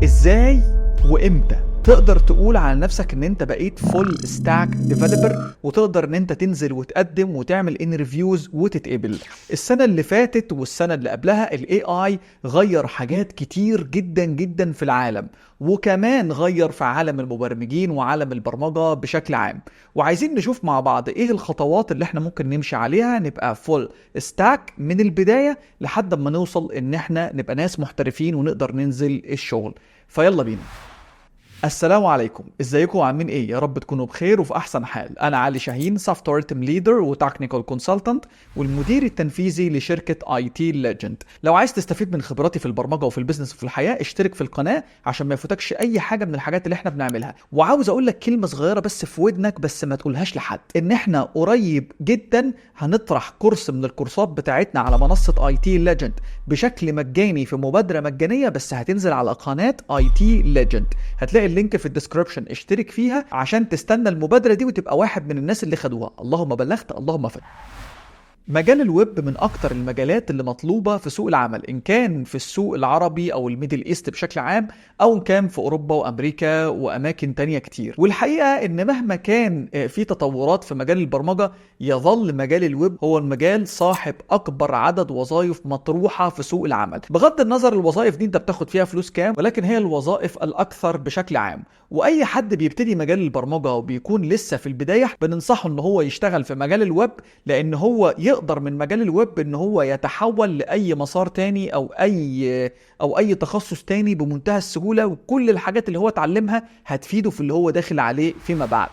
ازاي وامتى تقدر تقول على نفسك ان انت بقيت فول ستاك ديفلوبر وتقدر ان انت تنزل وتقدم وتعمل انترفيوز وتتقبل؟ السنه اللي فاتت والسنه اللي قبلها الاي اي غير حاجات كتير جدا جدا في العالم، وكمان غير في عالم المبرمجين وعالم البرمجه بشكل عام. وعايزين نشوف مع بعض ايه الخطوات اللي احنا ممكن نمشي عليها نبقى فول ستاك من البدايه لحد ما نوصل ان احنا نبقى ناس محترفين ونقدر ننزل الشغل. فيلا بينا. السلام عليكم، ازيكم وعاملين ايه؟ يا رب تكونوا بخير وفي احسن حال. انا علي شاهين، سوفت وير تيم ليدر وتكنيكال كونسلتنت والمدير التنفيذي لشركه اي تي ليجند. لو عايز تستفيد من خبراتي في البرمجه وفي البيزنس وفي الحياه اشترك في القناه عشان ما يفوتكش اي حاجه من الحاجات اللي احنا بنعملها. وعاوز اقول لك كلمه صغيره بس في ودنك، بس ما تقولهاش لحد، ان احنا قريب جدا هنطرح كورس من الكورسات بتاعتنا على منصه اي تي ليجند بشكل مجاني في مبادره مجانيه، بس هتنزل على قناه اي تي ليجند. هتلاقي اللينك في الديسكربشن، اشترك فيها عشان تستنى المبادرة دي وتبقى واحد من الناس اللي خدوها. اللهم بلغت اللهم فد. مجال الويب من اكتر المجالات اللي مطلوبة في سوق العمل، ان كان في السوق العربي او الميدل ايست بشكل عام، او ان كان في اوروبا وامريكا واماكن تانية كتير. والحقيقة ان مهما كان في تطورات في مجال البرمجة، يظل مجال الويب هو المجال صاحب اكبر عدد وظائف مطروحة في سوق العمل. بغض النظر الوظائف دي انت بتاخد فيها فلوس كام، ولكن هي الوظائف الاكثر بشكل عام. واي حد بيبتدي مجال البرمجة وبيكون لسه في البداية بننصحه ان هو يشتغل في مجال الويب، لان هو يقدر من مجال الويب ان هو يتحول لاي مسار تاني او اي تخصص تاني بمنتهى السهولة، وكل الحاجات اللي هو اتعلمها هتفيده في اللي هو داخل عليه فيما بعد.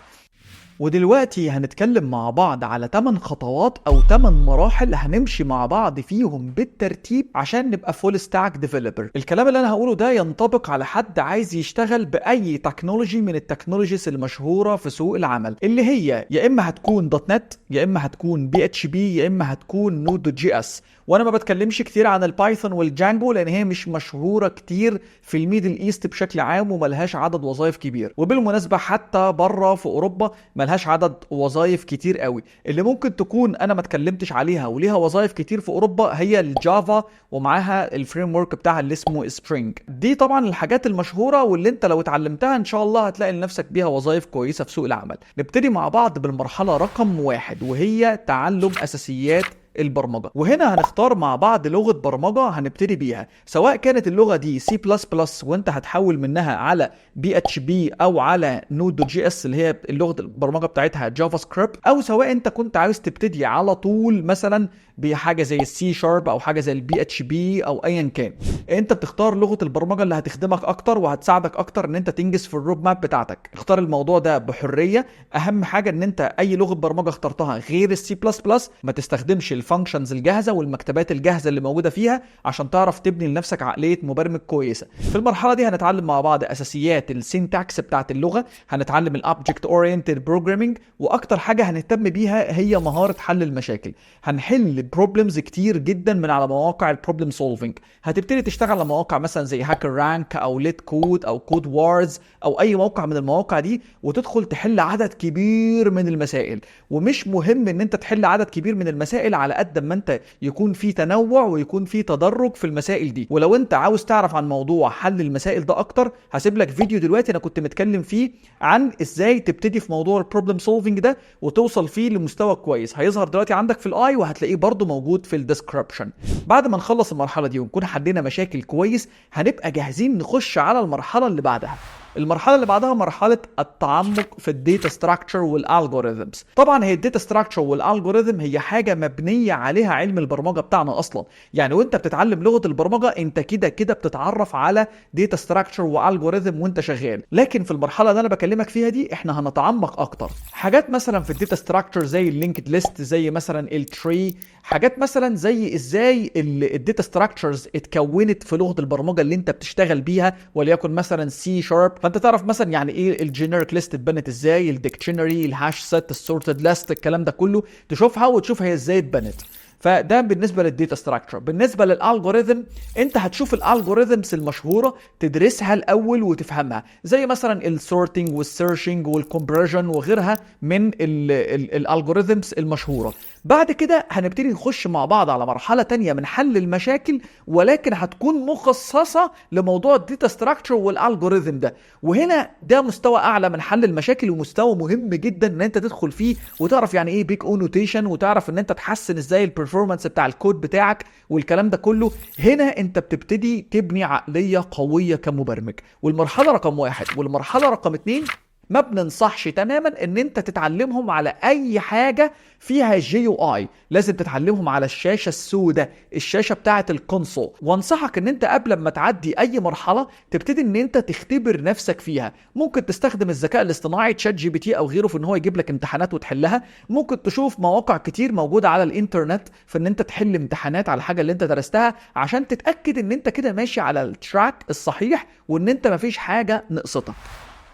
ودلوقتي هنتكلم مع بعض على 8 خطوات او 8 مراحل هنمشي مع بعض فيهم بالترتيب عشان نبقى فول ستاك ديفلوبر. الكلام اللي انا هقوله ده ينطبق على حد عايز يشتغل باي تكنولوجي من التكنولوجيز المشهورة في سوق العمل، اللي هي يا اما هتكون دوت نت، يا اما هتكون بي اتش بي، يا اما هتكون نود جي اس. وانا ما بتكلمش كتير عن البايثون والجانجو لان هي مش مشهورة كتير في الميدل ايست بشكل عام وملهاش عدد وظائف كبير. وبالمناسبة حتى بره في اوروبا ملهاش عدد وظائف كتير قوي. اللي ممكن تكون انا ما اتكلمتش عليها وليها وظائف كتير في اوروبا هي الجافا، ومعاها الفريم ورك بتاعها اللي اسمه سبرينج. دي طبعا الحاجات المشهورة واللي انت لو اتعلمتها ان شاء الله هتلاقي لنفسك بيها وظائف كويسة في سوق العمل. نبتدي مع بعض بالمرحلة رقم 1 وهي تعلم اساسيات البرمجة. وهنا هنختار مع بعض لغة برمجة هنبتدي بيها، سواء كانت اللغة دي سي بلس بلس وانت هتحول منها على بي اتش بي او على نود جي اس اللي هي اللغة البرمجة بتاعتها جافا سكريبت، او سواء انت كنت عايز تبتدي على طول مثلا بحاجة زي السي شارب او حاجة زي البي اتش بي او ايا كان. انت بتختار لغة البرمجة اللي هتخدمك اكتر وهتساعدك اكتر ان انت تنجز في الرود ماب بتاعتك. اختار الموضوع ده بحرية. اهم حاجة ان انت اي لغة برمجة اخترتها غير السي بلس بلس ما تستخدمش الفانكشنز الجاهزه والمكتبات الجاهزه اللي موجوده فيها عشان تعرف تبني لنفسك عقليه مبرمج كويسه. في المرحله دي هنتعلم مع بعض اساسيات السينتاكس بتاعه اللغه، هنتعلم الاوبجكت اورينتد بروجرامينج، واكتر حاجه هنهتم بيها هي مهاره حل المشاكل. هنحل بروبلمز كتير جدا من على مواقع البروبلم سولفنج. هتبتدي تشتغل على مواقع مثلا زي هاكر رانك او ليت كود او كود وارز او اي موقع من المواقع دي، وتدخل تحل عدد كبير من المسائل. ومش مهم ان انت تحل عدد كبير من المسائل على قد ما انت يكون في تنوع ويكون في تدرج في المسائل دي. ولو انت عاوز تعرف عن موضوع حل المسائل ده اكتر هسيب لك فيديو دلوقتي انا كنت متكلم فيه عن ازاي تبتدي في موضوع البروبلم سولفنج ده وتوصل فيه لمستوى كويس. هيظهر دلوقتي عندك في الاي وهتلاقيه برضو موجود في الديسكربشن. بعد ما نخلص المرحله دي ونكون حلينا مشاكل كويس هنبقى جاهزين نخش على المرحله اللي بعدها. المرحله اللي بعدها مرحله التعمق في الداتا ستراكشر والالجوريثمز. طبعا هي الداتا ستراكشر والالجوريثم هي حاجه مبنيه عليها علم البرمجه بتاعنا اصلا. يعني وانت بتتعلم لغه البرمجه انت كده كده بتتعرف على داتا ستراكشر والجوريثم وانت شغال. لكن في المرحله اللي انا بكلمك فيها دي احنا هنتعمق اكتر. حاجات مثلا في الداتا ستراكشر زي اللينكد ليست، زي مثلا التري، حاجات مثلا زي ازاي الداتا ستراكشرز اتكونت في لغه البرمجه اللي انت بتشتغل بيها، وليكن مثلا سي شارب. فانت تعرف مثلا يعني ايه الجينيريك ليست اتبنت ازاي، الديكشنري، الهاش سيت، السورتد ليست، الكلام ده كله تشوفها وتشوف هي ازاي اتبنت. فده بالنسبه للداتا ستراكشر. بالنسبه للالجوريثم، انت هتشوف الالجوريثمز المشهوره تدرسها الاول وتفهمها، زي مثلا السورتنج والسيرشنج والكومبريشن وغيرها من الالجوريثمز المشهوره. بعد كده هنبتدي نخش مع بعض على مرحله تانية من حل المشاكل، ولكن هتكون مخصصه لموضوع الداتا ستراكشر والالجوريثم ده. وهنا ده مستوى اعلى من حل المشاكل، ومستوى مهم جدا ان انت تدخل فيه وتعرف يعني ايه بيج او نوتيشن، وتعرف ان انت تحسن ازاي البرفورمانس بتاع الكود بتاعك والكلام ده كله. هنا انت بتبتدي تبني عقليه قويه كمبرمج. والمرحله رقم 1 والمرحله رقم 2 ما بننصحش تماما ان انت تتعلمهم على اي حاجه فيها جي يو اي، لازم تتعلمهم على الشاشه السوداء، الشاشه بتاعه الكونسول. وانصحك ان انت قبل ما تعدي اي مرحله تبتدي ان انت تختبر نفسك فيها. ممكن تستخدم الذكاء الاصطناعي تشات جي بي تي او غيره في ان هو يجيب لك امتحانات وتحلها. ممكن تشوف مواقع كتير موجوده على الانترنت في ان انت تحل امتحانات على الحاجه اللي انت درستها، عشان تتاكد ان انت كده ماشي على التراك الصحيح وان انت مفيش حاجه نقصتك.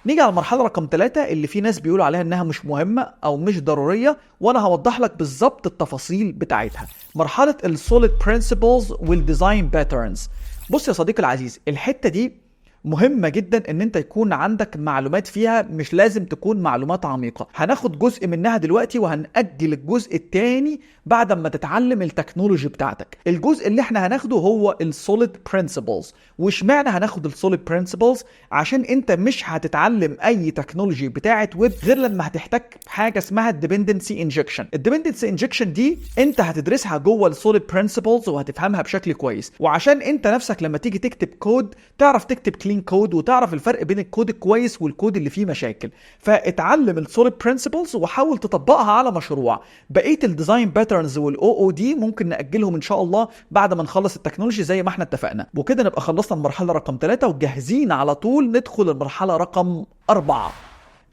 نيجي على المرحلة رقم 3 اللي في ناس بيقولوا عليها انها مش مهمة او مش ضرورية، وانا هوضح لك بالظبط التفاصيل بتاعتها. مرحلة السوليد برينسيبلز والديزاين باترنز. بص يا صديقي العزيز، الحتة دي مهمة جدا ان انت يكون عندك معلومات فيها، مش لازم تكون معلومات عميقة. هناخد جزء منها دلوقتي وهنأجل الجزء التاني بعد ما تتعلم التكنولوجي بتاعتك. الجزء اللي احنا هناخده هو السوليد برينسيبلز. واشمعنى هناخد السوليد برينسيبلز؟ عشان انت مش هتتعلم اي تكنولوجي بتاعه ويب غير لما هتحتاج حاجة اسمها الديبندنسي انجكشن. الديبندنسي انجكشن دي انت هتدرسها جوه السوليد برينسيبلز وهتفهمها بشكل كويس، وعشان انت نفسك لما تيجي تكتب كود تعرف تكتب كلين كود وتعرف الفرق بين الكود الكويس والكود اللي فيه مشاكل. فاتعلم السوليد برينسيبلز وحاول تطبقها على مشروع. بقيه الديزاين باترنز والاو او دي ممكن ناجلهم ان شاء الله بعد ما نخلص التكنولوجي زي ما احنا اتفقنا. وكده نبقى خلصنا المرحله رقم 3 وجاهزين على طول ندخل المرحله رقم 4.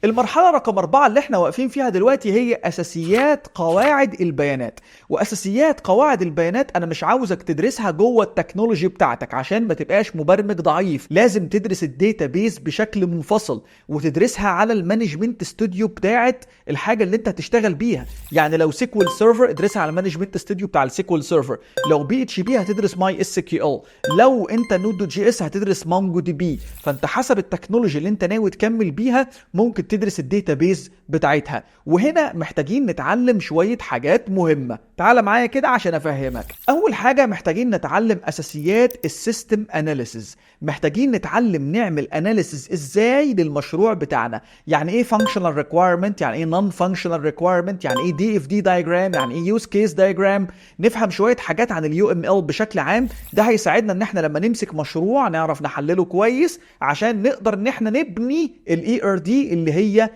المرحلة رقم 4 اللي احنا واقفين فيها دلوقتي هي أساسيات قواعد البيانات. وأساسيات قواعد البيانات أنا مش عاوزك تدرسها جوه التكنولوجي بتاعتك عشان ما تبقاش مبرمج ضعيف. لازم تدرس الداتابيز بشكل منفصل وتدرسها على المانجمنت ستوديو بتاعت الحاجة اللي انت هتشتغل بيها. يعني لو سيكوال سيرفر ادرسها على المانجمنت ستوديو بتاع السيكوال سيرفر، لو بي اتش بي هتدرس ماي اس كيو ال، لو انت نود جي اس هتدرس مونجو دي بي. فانت حسب التكنولوجي اللي انت ناوي تكمل بيها ممكن تدرس الداتابيز بتاعتها. وهنا محتاجين نتعلم شوية حاجات مهمة. تعال معايا كده عشان افهمك. اول حاجة محتاجين نتعلم اساسيات السيستم اناليسز. محتاجين نتعلم نعمل اناليسز ازاي للمشروع بتاعنا. يعني ايه functional requirement، يعني ايه non functional requirement، يعني ايه DFD diagram، يعني ايه use case diagram. نفهم شوية حاجات عن اليو ام ال بشكل عام. ده هيساعدنا ان احنا لما نمسك مشروع نعرف نحلله كويس عشان نقدر ان احنا نبني الاي ار دي اللي هي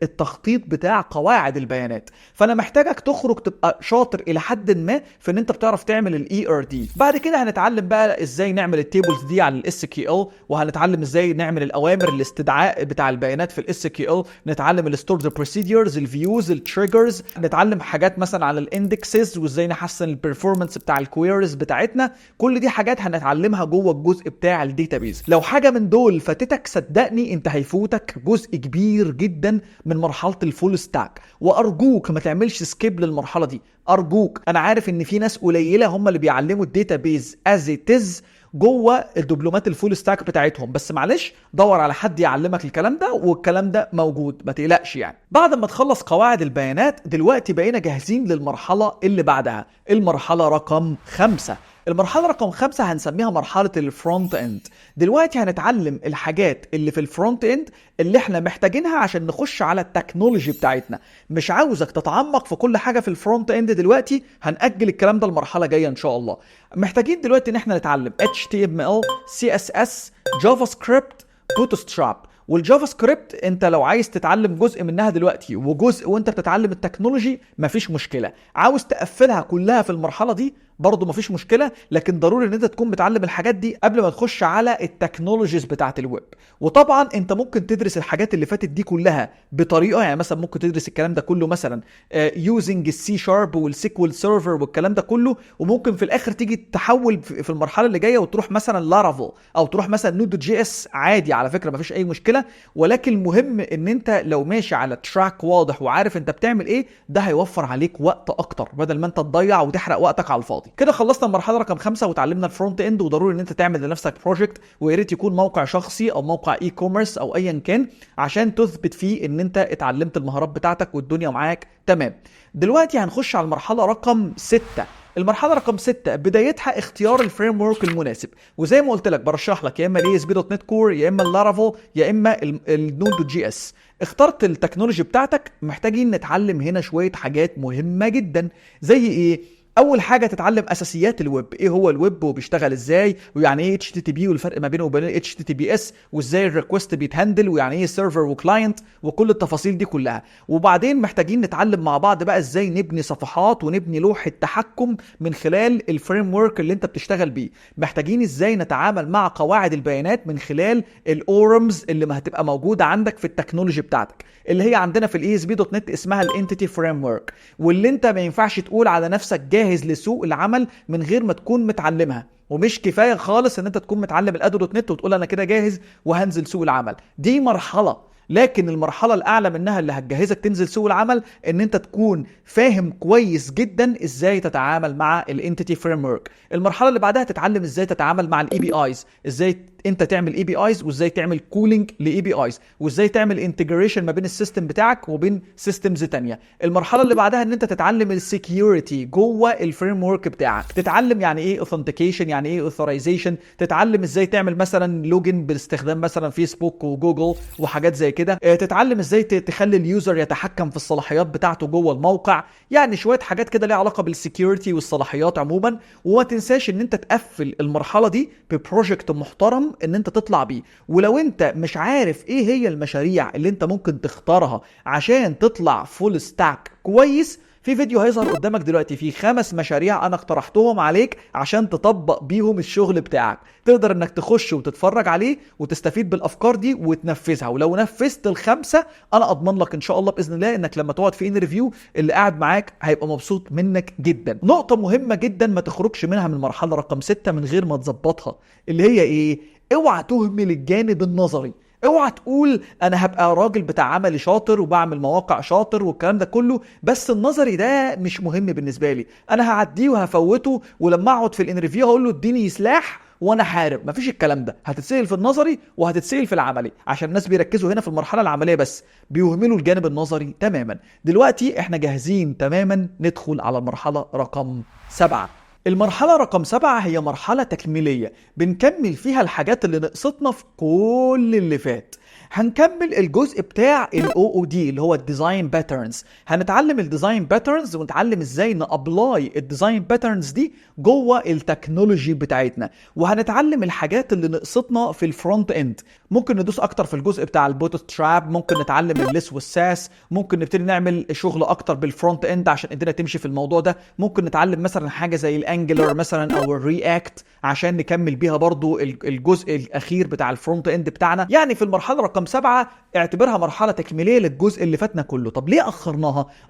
التخطيط بتاع قواعد البيانات. فانا محتاجك تخرج تبقى شاطر الى حد ما في ان انت بتعرف تعمل الاي ار دي. بعد كده هنتعلم بقى ازاي نعمل التيبلز دي على الاس كيو ال، وهنتعلم ازاي نعمل الاوامر الاستدعاء بتاع البيانات في الاس كيو ال، نتعلم الستورز بروسيدورز، الفيوز، التريجرز، نتعلم حاجات مثلا على الاندكسز وازاي نحسن البرفورمانس بتاع الكويريز بتاعتنا. كل دي حاجات هنتعلمها جوه الجزء بتاع الداتابيز. لو حاجه من دول فاتتك صدقني انت هيفوتك جزء كبير جدا من مرحله الفول ستاك. وارجوك ما تعملش سكيب للمرحله دي، ارجوك. انا عارف ان في ناس قليله هم اللي بيعلموا الداتابيز از ات از جوه الدبلومات الفول ستاك بتاعتهم، بس معلش دور على حد يعلمك الكلام ده، والكلام ده موجود ما تقلقش. يعني بعد ما تخلص قواعد البيانات دلوقتي بقينا جاهزين للمرحله اللي بعدها، المرحله رقم 5. المرحلة رقم 5 هنسميها مرحلة الفرونت اند. دلوقتي هنتعلم الحاجات اللي في الفرونت اند اللي احنا محتاجينها عشان نخش على التكنولوجي بتاعتنا. مش عاوزك تتعمق في كل حاجة في الفرونت اند دلوقتي، هنأجل الكلام ده المرحلة جاية ان شاء الله. محتاجين دلوقتي ان احنا نتعلم HTML، CSS، جافا سكريبت، بوتستراب. والجافا سكريبت انت لو عايز تتعلم جزء منها دلوقتي وجزء وانت بتتعلم التكنولوجي مفيش مشكلة. عاوز تقفلها كلها في المرحلة دي برضه مفيش مشكله، لكن ضروري ان انت تكون متعلم الحاجات دي قبل ما تخش على التكنولوجيز بتاعه الويب. وطبعا انت ممكن تدرس الحاجات اللي فاتت دي كلها بطريقه، يعني مثلا ممكن تدرس الكلام ده كله مثلا يوزنج السي شارب والسيكوال سيرفر والكلام ده كله، وممكن في الاخر تيجي تحول في المرحله اللي جايه وتروح مثلا لارافيل او تروح مثلا نود جي اس، عادي على فكره مفيش اي مشكله. ولكن المهم ان انت لو ماشي على تراك واضح وعارف انت بتعمل ايه، ده هيوفر عليك وقت اكتر بدل ما انت تضيع وتحرق وقتك على الفاضي. كده خلصنا المرحله رقم 5 وتعلمنا الفرونت اند، وضروري ان انت تعمل لنفسك بروجكت، ويا ريت يكون موقع شخصي او موقع اي كوميرس او ايا كان، عشان تثبت فيه ان انت اتعلمت المهارات بتاعتك والدنيا معاك تمام. دلوقتي هنخش على المرحله رقم 6. المرحله رقم 6 بدايتها اختيار الفريم ورك المناسب، وزي ما قلت لك برشح لك يا اما الاي اس بي دوت نت كور، يا اما اللارافيل، يا اما النود دوت جي اس. اخترت التكنولوجي بتاعتك، محتاجين نتعلم هنا شويه حاجات مهمه جدا. زي ايه؟ اول حاجه تتعلم اساسيات الويب، ايه هو الويب وبيشتغل ازاي، ويعني ايه اتش تي تي بي والفرق ما بينه وبين الاتش تي تي بي اس، وازاي الريكوست بيتهندل، ويعني ايه سيرفر وكلاينت، وكل التفاصيل دي كلها. وبعدين محتاجين نتعلم مع بعض بقى ازاي نبني صفحات ونبني لوحه تحكم من خلال الفريم ورك اللي انت بتشتغل بيه. محتاجين ازاي نتعامل مع قواعد البيانات من خلال الاورمز اللي ما هتبقى موجوده عندك في التكنولوجي بتاعتك، اللي هي عندنا في الاي اس بي دوت نت اسمها الانتيتي فريم ورك، واللي انت ما ينفعش تقول على نفسك جاهز لسوق العمل من غير ما تكون متعلمها. ومش كفايه خالص ان انت تكون متعلم الادو دوت نت وتقول انا كده جاهز وهنزل سوق العمل، دي مرحله. لكن المرحله الاعلى منها اللي هتجهزك تنزل سوق العمل ان انت تكون فاهم كويس جدا ازاي تتعامل مع الانتيتي فريم ورك. المرحله اللي بعدها تتعلم ازاي تتعامل مع الاي بي ايز، ازاي انت تعمل اي بي ايز، وازاي تعمل كولينج لاي بي ايز، وازاي تعمل انتجريشن ما بين السيستم بتاعك وبين سيستمز تانية. المرحله اللي بعدها ان انت تتعلم السكيورتي جوه الفريم ورك بتاعك، تتعلم يعني ايه اوثنتيكيشن، يعني ايه اوثرايزيشن، تتعلم ازاي تعمل مثلا لوجن باستخدام مثلا فيسبوك وجوجل وحاجات زي كده، تتعلم ازاي تخلي اليوزر يتحكم في الصلاحيات بتاعته جوه الموقع. يعني شويه حاجات كده ليها علاقه بالسكيورتي والصلاحيات عموما. وما تنساش ان انت تقفل المرحله دي ببروجكت محترم ان انت تطلع بيه. ولو انت مش عارف ايه هي المشاريع اللي انت ممكن تختارها عشان تطلع فول ستاك كويس، في فيديو هيظهر قدامك دلوقتي فيه 5 مشاريع انا اقترحتهم عليك عشان تطبق بيهم الشغل بتاعك. تقدر انك تخش وتتفرج عليه وتستفيد بالافكار دي وتنفذها. ولو نفذت ال5 انا اضمن لك ان شاء الله باذن الله انك لما تقعد في انترفيو اللي قاعد معاك هيبقى مبسوط منك جدا. نقطة مهمة جدا ما تخرجش منها من المرحلة رقم 6 من غير ما تظبطها، اللي هي ايه؟ اوعى تهمل الجانب النظري. اوعى تقول انا هبقى راجل بتاع عملي شاطر وبعمل مواقع شاطر والكلام ده كله، بس النظري ده مش مهم بالنسبه لي، انا هعديه وهفوته، ولما اقعد في الانترفيو هقول له اديني سلاح وانا حارب. مفيش الكلام ده، هتتسال في النظري وهتتسال في العملي، عشان الناس بيركزوا هنا في المرحله العمليه بس، بيهملوا الجانب النظري تماما. دلوقتي احنا جاهزين تماما ندخل على المرحله رقم 7. المرحلة رقم 7 هي مرحلة تكميلية، بنكمل فيها الحاجات اللي نقصتنا في كل اللي فات. هنكمل الجزء بتاع ال OOD اللي هو الديزاين باترنز. هنتعلم الديزاين باترنز ونتعلم ازاي نابلاي الديزاين باترنز دي جوه التكنولوجي بتاعتنا، وهنتعلم الحاجات اللي نقصتنا في الفرونت اند. ممكن ندوس اكتر في الجزء بتاع البوت ستراب، ممكن نتعلم الليس والساس، ممكن نبتدي نعمل شغل اكتر بالفرونت اند عشان ايدينا تمشي في الموضوع ده. ممكن نتعلم مثلا حاجه زي الانجلر مثلا او الرياكت عشان نكمل بيها برضو الجزء الاخير بتاع الفرونت اند بتاعنا. يعني في المرحله رقم 7 اعتبرها مرحله تكميليه للجزء اللي فاتنا كله. طب ليه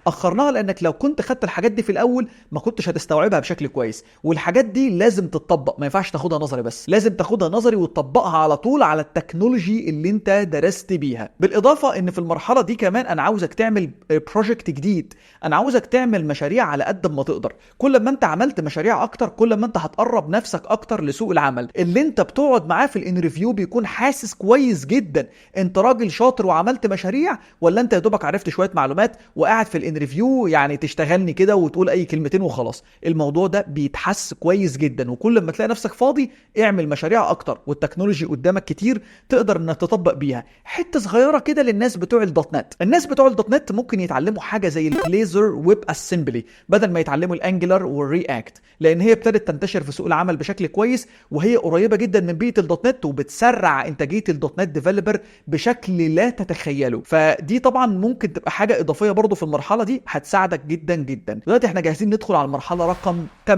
اخرناها لانك لو كنت خدت الحاجات دي في الاول ما كنتش هتستوعبها بشكل كويس، والحاجات دي لازم تتطبق، ما ينفعش تاخدها نظري بس، لازم تاخدها نظري وتطبقها على طول على التكنولوجي اللي انت درست بيها. بالاضافه ان في المرحله دي كمان انا عاوزك تعمل بروجكت جديد، انا عاوزك تعمل مشاريع على قد ما تقدر. كل ما انت عملت مشاريع اكتر كل ما انت هتقرب نفسك اكتر لسوق العمل. اللي انت بتقعد معاه في الانترفيو بيكون حاسس كويس جدا انت راجل شاطر وعملت مشاريع، ولا انت يا دوبك عرفت شويه معلومات وقاعد في الانترفيو يعني تشتغلني كده وتقول اي كلمتين وخلاص. الموضوع ده بيتحس كويس جدا، وكل ما تلاقي نفسك فاضي اعمل مشاريع اكتر، والتكنولوجي قدامك كتير تقدر انك تطبق بيها. حته صغيره كده للناس بتوع الدوت نت، الناس بتوع الدوت نت ممكن يتعلموا حاجه زي البليزر ويب اسمبلي بدل ما يتعلموا الانجلر والرياكت، لان هي ابتدت تنتشر في سوق العمل بشكل كويس، وهي قريبه جدا من بيئه الدوت نت وبتسرع انتاجيه الدوت نت ديفلوبر بشكل لا تتخيله. فدي طبعا ممكن تبقى حاجه اضافيه برضو في المرحله دي هتساعدك جدا جدا. دلوقتي احنا جاهزين ندخل على المرحله رقم 8،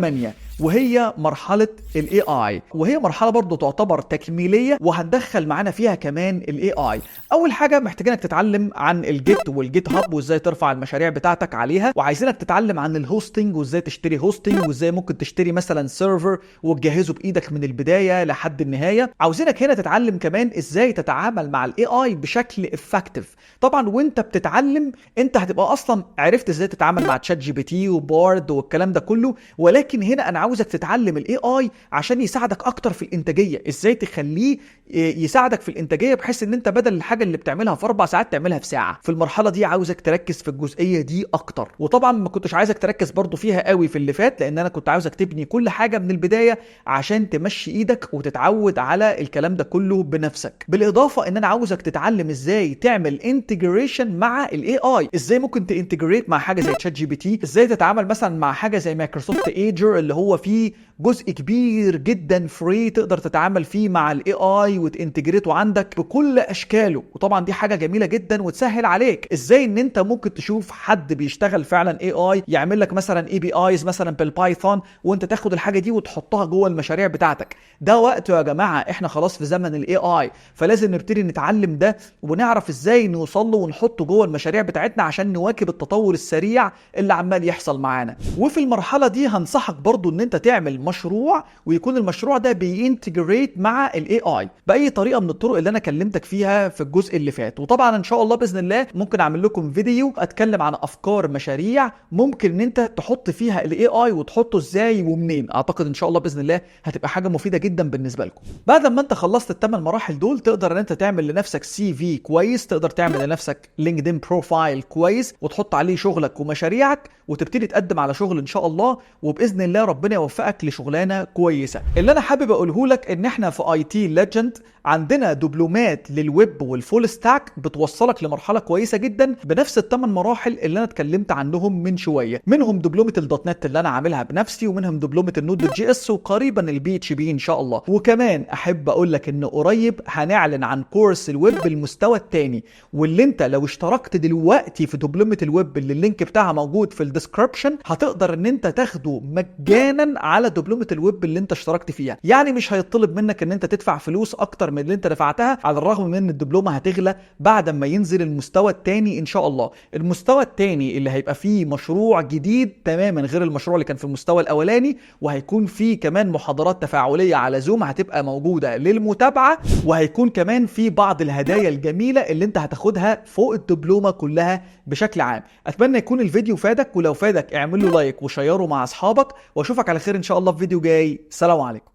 وهي مرحله الاي اي، وهي مرحله برضو تعتبر تكميليه وهندخل معانا فيها كمان الاي اي. اول حاجه محتاجينك تتعلم عن الجيت والجيت هاب وازاي ترفع المشاريع بتاعتك عليها، وعايزينك تتعلم عن الهوستنج وازاي تشتري هوستنج، وازاي ممكن تشتري مثلا سيرفر وتجهزه بايدك من البدايه لحد النهايه. عاوزينك هنا تتعلم كمان ازاي تتعامل مع الاي اي بشكل افكتيف. طبعا وانت بتتعلم انت هتبقى اصلا عرفت ازاي تتعامل مع تشات جي بي تي وبارد والكلام ده كله، ولكن هنا انا عاوزك تتعلم الاي اي عشان يساعدك اكتر في الانتاجيه، ازاي تخليه يساعدك في الانتاجيه بحيث ان انت بدل الحاجه اللي بتعملها في 4 ساعات تعملها في ساعه. في المرحله دي عاوزك تركز في الجزئيه دي اكتر، وطبعا ما كنتش عايزك تركز برضو فيها قوي في اللي فات، لان انا كنت عاوزك تبني كل حاجه من البدايه عشان تمشي ايدك وتتعود على الكلام ده كله بنفسك. بالاضافه ان انا عاوزك تتعلم ازاي تعمل انتجريشن مع الاي اي، ازاي ممكن تانتجريت مع حاجه زي تشات جي بي تي، ازاي تتعامل مثلا مع حاجه زي مايكروسوفت ايجر اللي هو فيه جزء كبير جدا فري تقدر تتعامل فيه مع الاي اي وتانتجريته عندك بكل اشكاله. وطبعا دي حاجه جميله جدا وتسهل عليك ازاي ان انت ممكن تشوف حد بيشتغل فعلا اي اي يعمل لك مثلا اي بي ايز مثلا بالبايثون، وانت تاخد الحاجه دي وتحطها جوه المشاريع بتاعتك. ده وقته يا جماعه، احنا خلاص في زمن الاي اي، فلازم نبتدي نتعلم ده ونعرف ازاي نوصل له ونحطه جوه المشاريع بتاعتنا عشان نواكب التطور السريع اللي عمال يحصل معانا. وفي المرحله دي هنصحك برضو ان انت تعمل مشروع ويكون المشروع ده بينتجريت مع الاي اي باي طريقه من الطرق اللي انا كلمتك فيها في الجزء اللي فات. وطبعا ان شاء الله باذن الله ممكن اعمل لكم فيديو اتكلم عن افكار مشاريع ممكن ان انت تحط فيها الاي اي وتحطه ازاي ومنين. اعتقد ان شاء الله باذن الله هتبقى حاجه مفيده جدا بالنسبه لكم. بعد ما انت خلصت ال8 مراحل دول تقدر ان انت تعمل لنفسك سي في كويس، تقدر تعمل لنفسك لينكدين بروفايل كويس وتحط عليه شغلك ومشاريعك وتبتدي تقدم على شغل ان شاء الله، وباذن الله ربنا يوفقك لشغلانه كويسه. اللي انا حابب اقوله لك ان احنا في اي تي ليجند عندنا دبلومات للويب والفول ستاك بتوصلك لمرحله كويسه جدا بنفس ال8 مراحل اللي انا اتكلمت عنهم من شويه، منهم دبلومه الدوت نت اللي انا عاملها بنفسي، ومنهم دبلومه النود جي اس، وقريبا البي اتش بي ان شاء الله. وكمان احب اقول لك ان قريب هنعلن عن كورس الويب بالمستوى الثاني، واللي انت لو اشتركت دلوقتي في دبلومه الويب اللي اللينك بتاعها موجود في الديسكربشن هتقدر ان انت تاخده مجانا على دبلومه الويب اللي انت اشتركت فيها. يعني مش هيطلب منك ان انت تدفع فلوس اكتر من اللي انت دفعتها، على الرغم من ان الدبلومه هتغلى بعد ما ينزل المستوى الثاني ان شاء الله. المستوى الثاني اللي هيبقى فيه مشروع جديد تماما غير المشروع اللي كان في المستوى الاولاني، وهيكون فيه كمان محاضرات تفاعليه على زوم هتبقى موجوده للمتابعه، وهيكون كمان في بعض الهدايا الجميله اللي انت هتاخدها فوق الدبلومه كلها بشكل عام. اتمنى يكون الفيديو فادك، ولو فادك اعمل له لايك وشيره مع اصحابك، واشوفك على خير ان شاء الله في فيديو جاي. سلام عليكم.